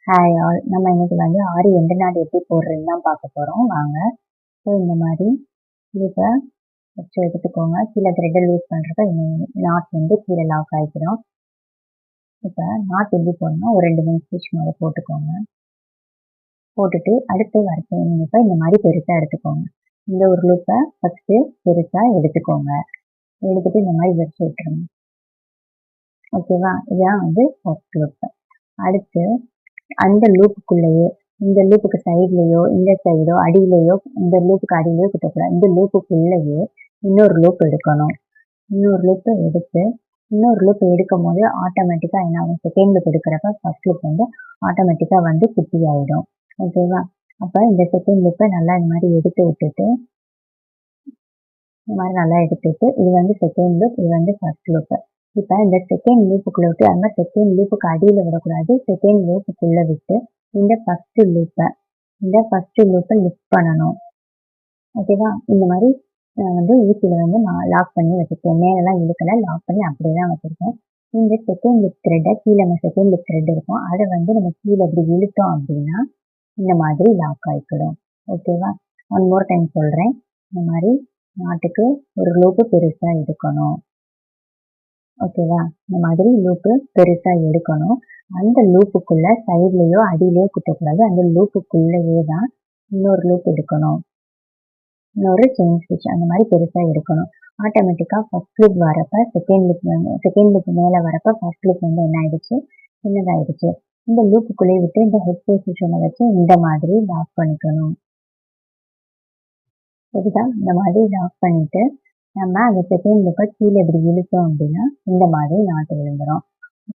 Hi all. நம்ம இன்னைக்கு வந்து ஆரி எண்டு நாட் எப்படி போடுறதுன்னு தான் பார்க்க போகிறோம். வாங்க. ஸோ இந்த மாதிரி லூப்பை ஃபஸ்ட்டு எடுத்துக்கோங்க. கீழே த்ரெட்டை லூஸ் பண்ணுறப்ப நாட் வந்து கீழே லாக் ஆகிக்கிறோம். இப்போ நாட் எப்படி போடணும்னா ஒரு 2 3 ஸ்டிச் மேலே போட்டுக்கோங்க. போட்டுட்டு அடுத்து வர இப்போ இந்த மாதிரி பெருசாக எடுத்துக்கோங்க. இந்த ஒரு லூப்பை ஃபஸ்ட்டு பெருசாக எடுத்துக்கோங்க. எடுத்துட்டு இந்த மாதிரி வச்சு விட்டுருங்க. ஓகேவா? இதான் வந்து ஃபஸ்ட் லூப்பு. அடுத்து அந்த லூப்புக்குள்ளேயே இந்த லூப்புக்கு சைட்லேயோ இந்த சைடோ அடியிலையோ இந்த லூப்புக்கு அடியிலையோ குத்தக்கூடாது. இந்த லூப்புக்குள்ளேயே இன்னொரு லூப் எடுக்கணும். இன்னொரு லூப்பு எடுத்து இன்னொரு லூப் எடுக்கும் போது ஆட்டோமேட்டிக்காக என்ன ஆகும், செகண்ட் லூப் எடுக்கிறப்ப ஃபர்ஸ்ட் லூப் வந்து ஆட்டோமேட்டிக்காக வந்து குட்டி ஆகிடும். ஓகேவா? அப்போ இந்த செகண்ட் லூப்பை நல்லா இந்த மாதிரி எடுத்து விட்டுட்டு இந்த மாதிரி நல்லா எடுத்துட்டு இது வந்து செகண்ட் லூப், இது வந்து ஃபர்ஸ்ட் லூப்பு. இப்போ இந்த செகண்ட் லூப்புக்குள்ளே விட்டு அந்த செகண்ட் லூப்புக்கு அடியில் விடக்கூடாது. செகண்ட் லூப்புக்குள்ளே விட்டு இந்த ஃபர்ஸ்ட் லூப்பை லிஃப்ட் பண்ணணும். ஓகேவா? இந்த மாதிரி வந்து ஊசியில் வந்து நான் லாக் பண்ணி வச்சுருக்கேன். மேலெல்லாம் இழுக்கலை, லாக் பண்ணி அப்படியே தான் வச்சுருக்கேன். இந்த செகண்ட் லூப் த்ரெட்டை கீழே நம்ம செகண்ட் லூப் த்ரெட் இருக்கும், அதை வந்து நம்ம கீழே இப்படி இழுத்தோம் அப்படின்னா இந்த மாதிரி லாக் ஆகிக்கிடும். ஓகேவா? ஒன் மோர் டைம் சொல்கிறேன். இந்த மாதிரி நாட்டுக்கு ஒரு லூப்பு பெருசாக எடுக்கணும். ஓகேவா? இந்த மாதிரி லூப்பு பெருசாக எடுக்கணும். அந்த லூப்புக்குள்ள சைட்லேயோ அடியிலையோ குத்தக்கூடாது. அந்த லூப்புக்குள்ளேயே தான் இன்னொரு லூப் எடுக்கணும். இன்னொரு செயின் ஸ்டிச் அந்த மாதிரி பெருசாக எடுக்கணும். ஆட்டோமேட்டிக்காக ஃபர்ஸ்ட் லூப் வரப்போ செகண்ட் லூப் மேலே வரப்போ ஃபர்ஸ்ட் லூப் வந்து என்ன ஆயிடுச்சு, சின்னதாயிடுச்சு. இந்த லூப்புக்குள்ளேயே விட்டு இந்த ஹெட் பொசிஷனை வச்சு இந்த மாதிரி லாக் பண்ணிக்கணும். சரிதான்? இந்த மாதிரி லாக் பண்ணிட்டு நம்ம அந்த செகண்ட் லூப்பை கீழே இப்படி இழுத்தோம் அப்படின்னா இந்த மாதிரி நாட்டு விழுந்துடும்.